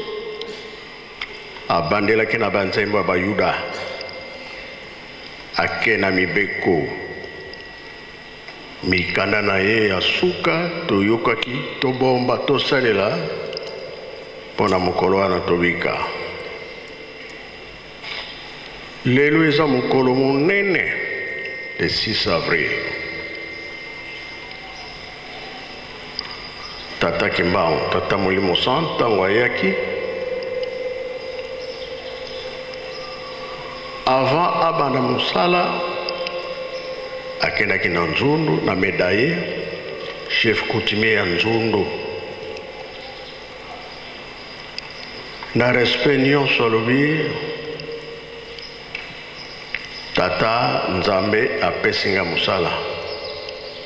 abandelaki na banzembo ya bayuda ake na mibeko mikanda na ye ya suka toyokaki tobomba tosalela mpona mokolo wana tobika. Lelo eza mokolo monene le 6 avril. Tata Kimbao, tata molimo centre ntango ayaki avant abanda mosala akendaki na nzundu na medaille chef coutumier ya nzundu na respect nyonso alobi tata nzambe apesinga mosala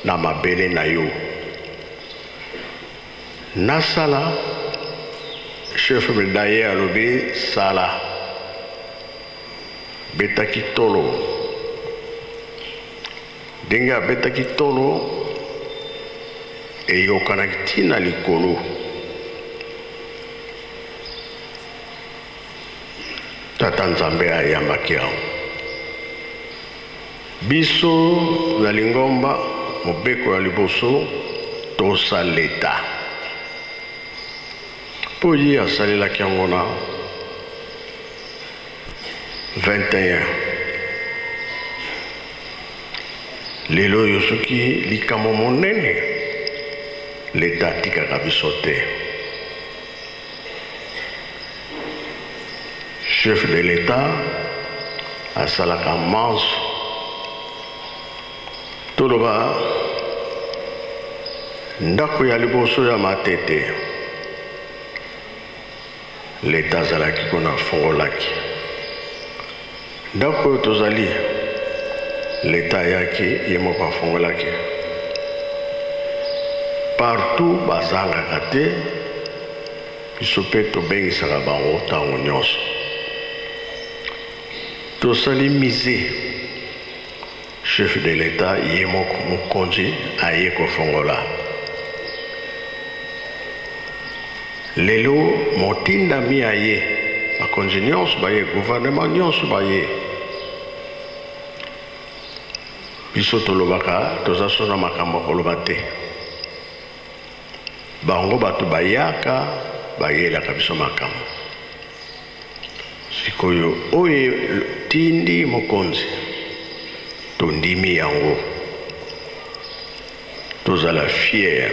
na mabele na yo nasala chef medaille alobi sala betaki tolo ndenge abetaki tolo eyokanaki ntina likolo tata nzambe ayambaki yango biso na lingomba mobeko ya liboso tosaleta mpo ye asalelaki yango na 21 lelo oyo soki likambo monene leta atikaka biso te. Chef de l'État asalaka manso toloba ndako ya liboso ya matete leta azalaki kuna afungolaki ndako oyo tozali leta ayaki ye moko afungolaki partout bazangaka te biso mpe tobengisaka bango ntango nyonso tosali mise chef de l'État ye moko mokonzi aye kofongola lelo motindami aye bakonzi nyonso baye gouvernement nyonso baye biso tolobaka toza so na makambo koloba te bango bato bayaka bayelaka biso makambo sikoyo oyo tindi mokonzi tondimi yango tozala fier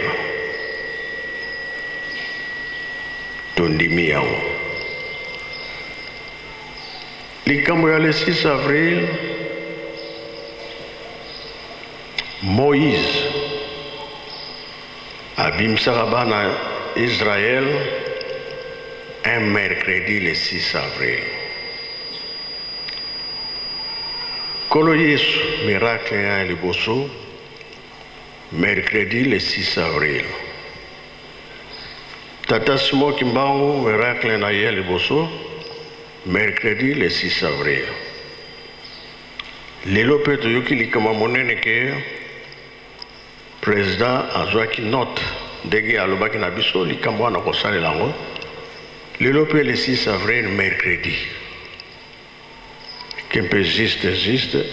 tondimi yango likambo ya le 6 avril Moïse abimisaka bana Israël un mercredi le 6 avril Kolo Yesu miracle ya liboso mercredi le 6 avril Tata Simon Kimbangu miracle na ye liboso mercredi le 6 avril lelo mpe toyoki likama monene ke président azwaki note ndenge alobaki na biso likambo wana kosalela yango lelo mpe le 6 avril mercredi kempe juste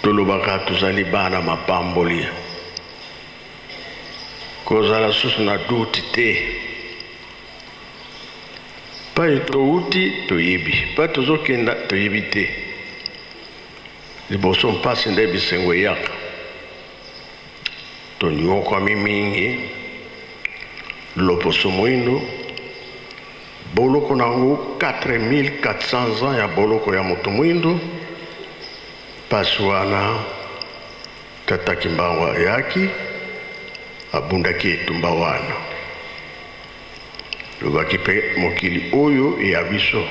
tolobaka tozali bana mapamboli kozala susu na duti te pai touti toyebi pai tozokenda toyebi te liboso mpasi nde bisengo eyaka tonyokwami mingi loposo mwindo boloko nango 4400 ans ya boloko ya moto mwindo pasi wana Tata Kimbangu ayaki abundaki etumba wana lobaki mpe mokili oyo eya biso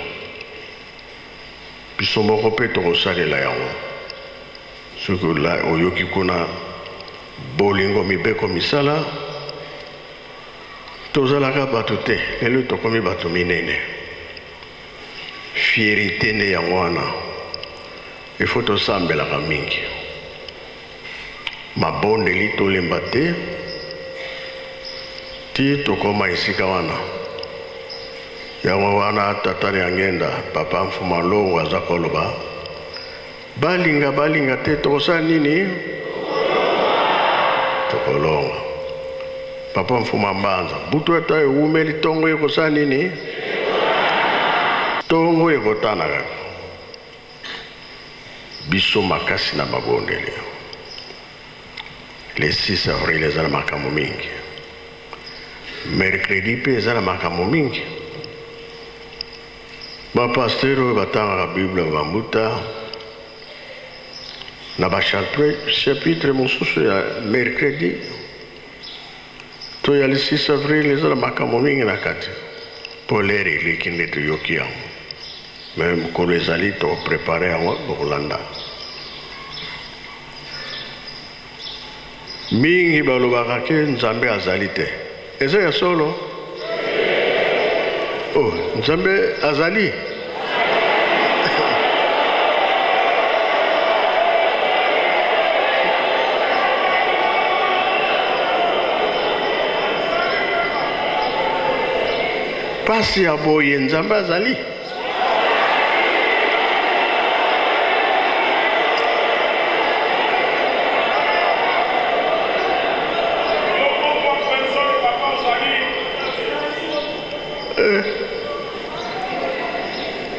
biso moko mpe tokosalela yango soki oyoki kuna bolingo mibeko misala tozalaka bato te lelo tokomi bato minene fierité nde yango wana ifo tosambelaka mingi mabondeli tolemba te ti tokoma esika wana yango wana tatani angenda papa Mfuma Longo aza koloba balinga te tokosala nini tokolonga papa Mfuma Mbanza butu ata ewumeli tongo ekosala nini tongo ekotanaka biso makasi na babondeli le 6 avril eza na makambo mingi mercredi mpe eza na makambo mingi bapasteur oyo batangaka bible bambuta na bachapitre mosusu ya mercredi to ya le 6 avril eza na makambo mingi na kati mpo lere eleki nde toyoki yango me mokolo ezali toprepare yango bokolanda mingi balobaka ke nzambe azali te eza ya solo oh nzambe azali pasi ya boye nzambe azali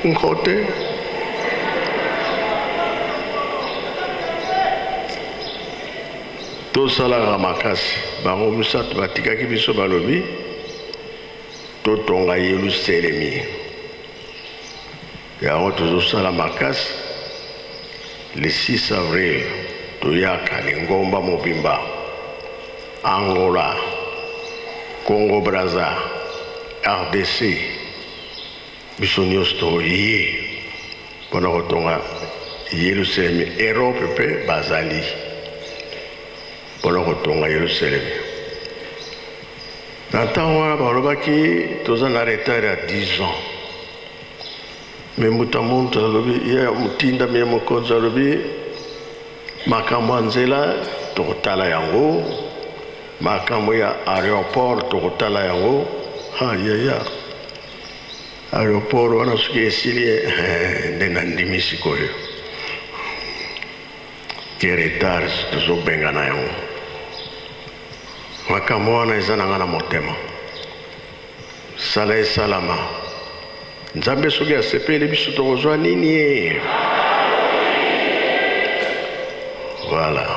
nkote tosalaka makasi bango misato batikaki biso balobi totonga Yerusalemi yango tozosala makasi le 6 avril Toyaka, Lingomba Mobimba, Angola, Congo Brazza, RDC, Bissonios Toye, Ponarotonga, Yerusalem, Europe, Bazali, Ponarotonga, Yerusalem. Natangwa balobaki toza na retard à 10 ans. Mais mutamuntu alobi ya mutinda me mokonzi alobi makambo nzela tokotala yango, makambo ya aéroport tokotala yango. Ya aéroport wana soki esili nde nandimisi koyo ke retard tozobengana yango. Makambo wana eza na nga na motema, sala esalama. Nzambe soki asepeli biso tokozwa nini ye? Voilà,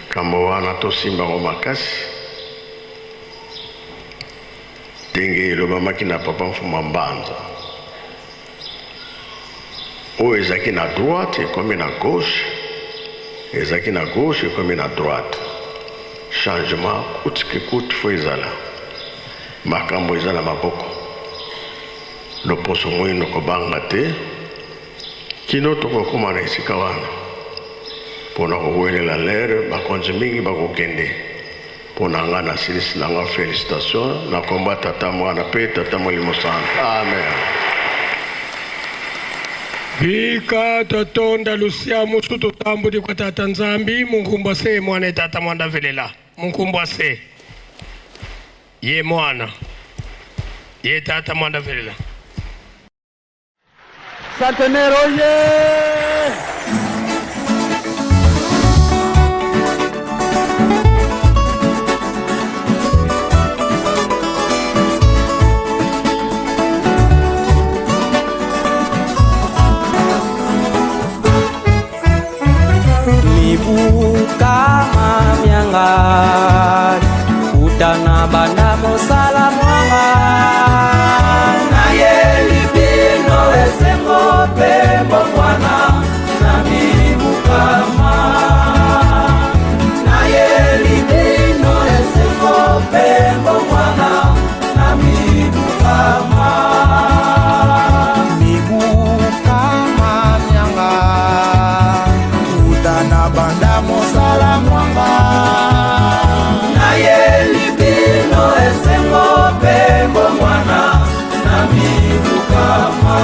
kambo wana tosimbango makasi ndenge elobamaki na papa Mfuma Mbanza, oyo ezalaki na droite ekomi na gauche, ezalaki na gauche ekomi na droite. Changement coûte que coûte faut ezala, makambo eza na maboko. Loposo mwino kobanga te kino tokokoma na esika wana mpona kowelela lere bakonzi mingi bakokende. Mpona nga na silisi na nga félicitation na komba tata mwana mpe tata Molimo Santu. Amen. Bika totonda lusia musu tutambudi kwa tata Nzambi munkumbwase mwana tata mwanda velela munkumbwase ye mwana ye tata mwanda velela. Centenaire oye! Mibuka mamianga utana banda mosala mwanga na yelibino esengo pembo mwana na mibuka na yelibino esengo pembo mwana na mibuka mibuka mamianga na banda mosala mwanga na yelibino esengo pembo mwana na mibukama.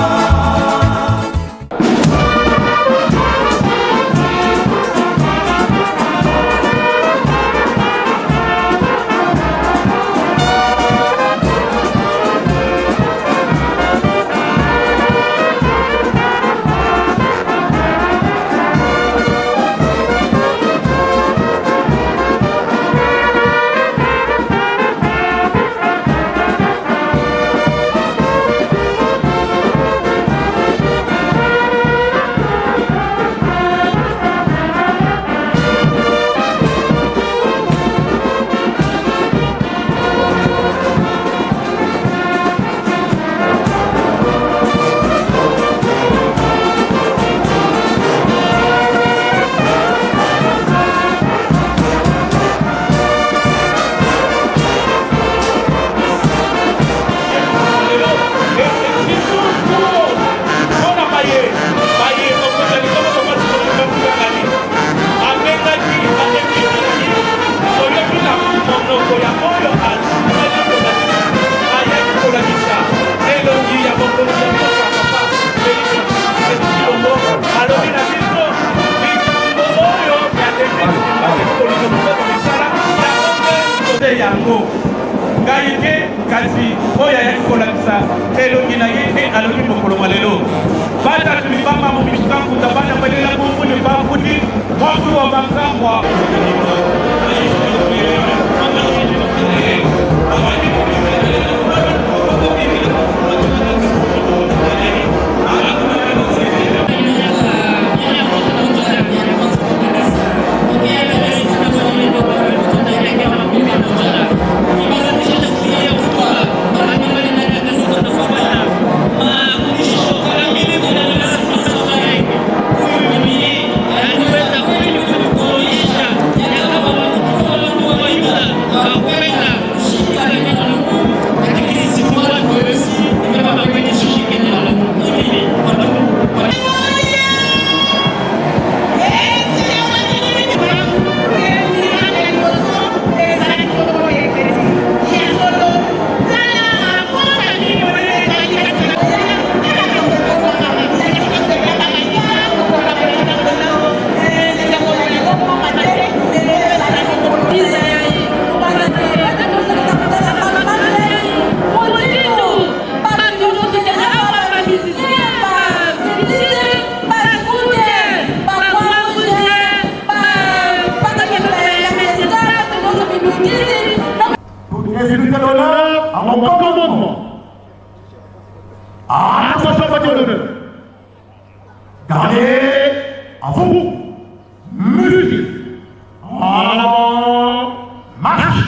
yango ngai te kasi oyo ayaki kolakisa elongi na ye nde alobi mokolo malelo batatu libamba mobisuka nkuta bana balela bombuni bambuti mwakuwa bakambwa Huyu mimi anaweza À vous, musique. En avant, marche.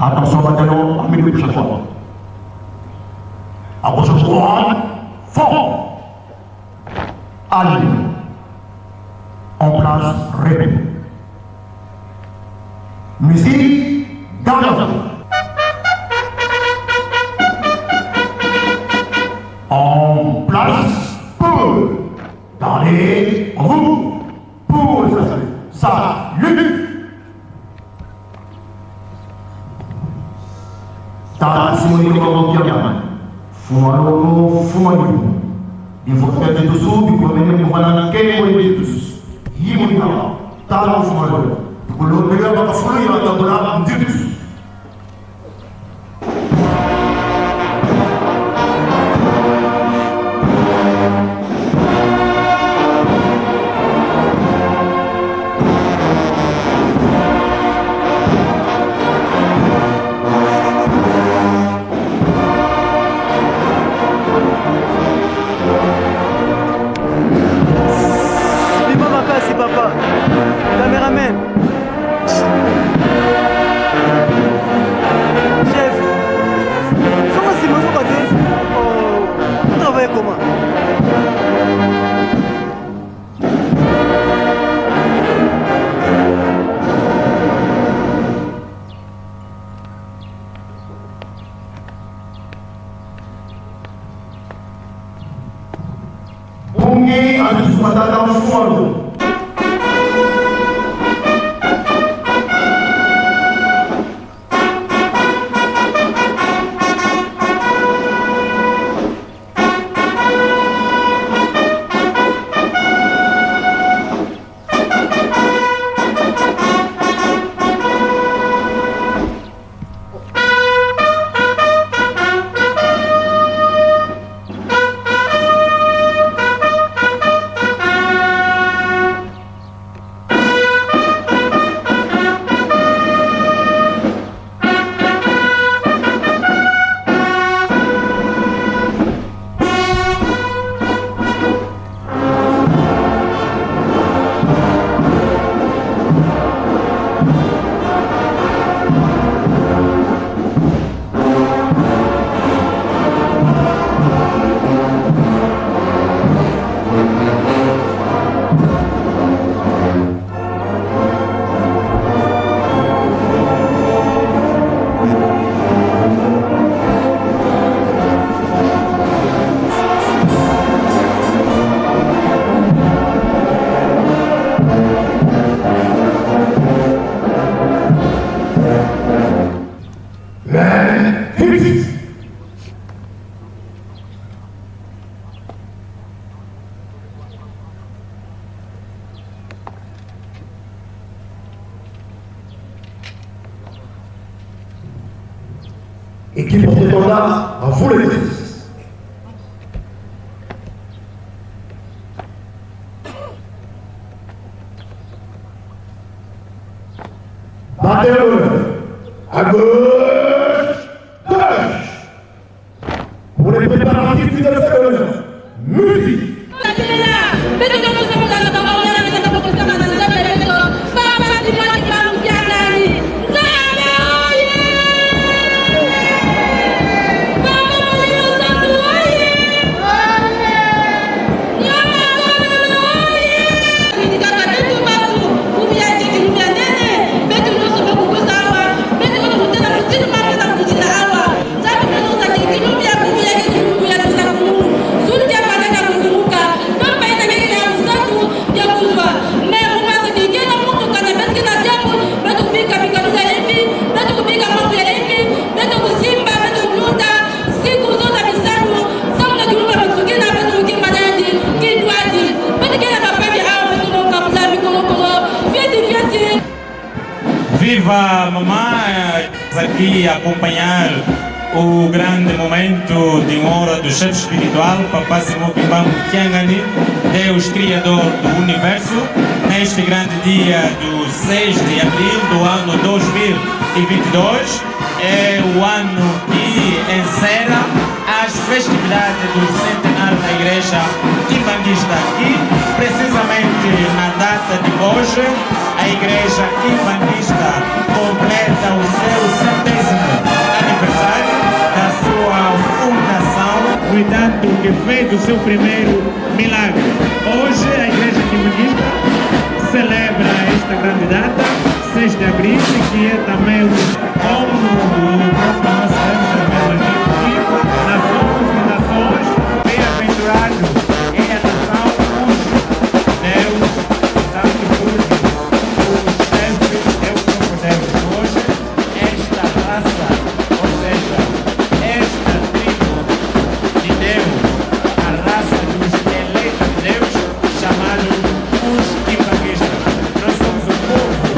Attention maintenant à minute chaque fois. Approche-toi, fort. Allez. En place, répète. Musique, dans la voix. En place, pour. Dans les roues. Pour les assaillants. Salut. Simone Mabongiama, Fumaro, Fumani. Il faut faire des dessous, du coup, même voilà, quel est le dessous. Yimuna, Talo Fumaro. Pour le meilleur, on va faire un peu de dessous. Bungi harus mendapatkan suara. et qui porte étendard à vous l'Église. Battez à gauche, pour les préparatifs de cette musique. Viva mamãe, aqui acompanhar o grande momento de honra do chefe espiritual, Papá Simão Kimbambo Kiangani, Deus Criador do Universo, neste grande dia do 6 de abril do ano 2022. É o ano que encerra as festividades do centenário da Igreja Kimbandista aqui, precisamente na data de hoje. A Igreja Kimbandista completa o seu 100º aniversário da sua fundação, no entanto, que fez o seu primeiro milagre. Hoje a Igreja Kimbandista celebra esta grande data, 6 de abril, que é também como o próprio nosso Deus nas suas fundações, bem-aventurado em adoção cujo Deus tanto cujo o chefe é o próprio Deus. Hoje, esta raça, ou seja, esta tribo de Deus, a raça dos eleitos de Deus, chamados os Kimbanguistas. Nós somos o povo.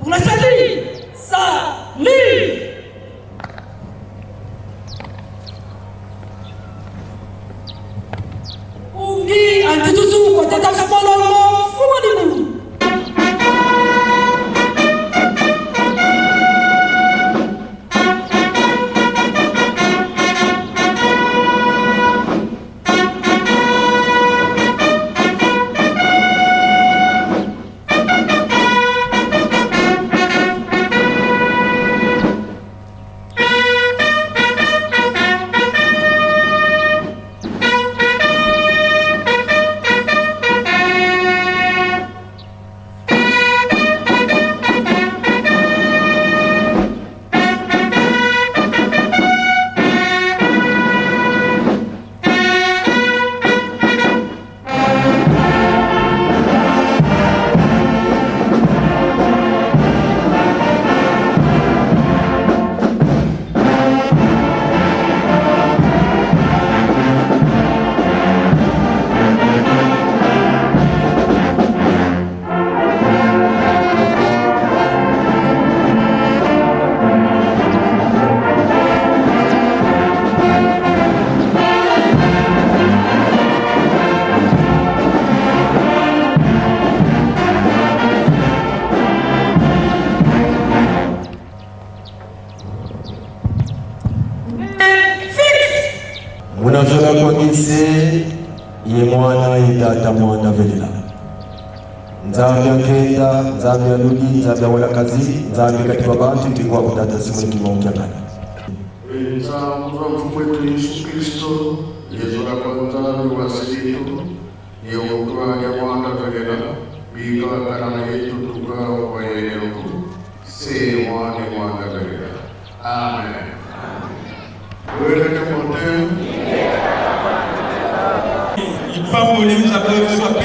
tunasali sali ungi antitusu kwa tata kapololo fumalimu Munazora kwa gise ye mwana idata mwana velila nzambi akenda nzambi aludi nzambi awala kazi nzambi katika bantu ndikuwa kutata simuni kimaungia kani nzambi wa mwetu Yesu Kristo yezora kwa nzambi wa silitu ye ukwa ya mwana velila bika karana yetu tuka wa yeyoku se mwana velila amen. Il faut que nous appelions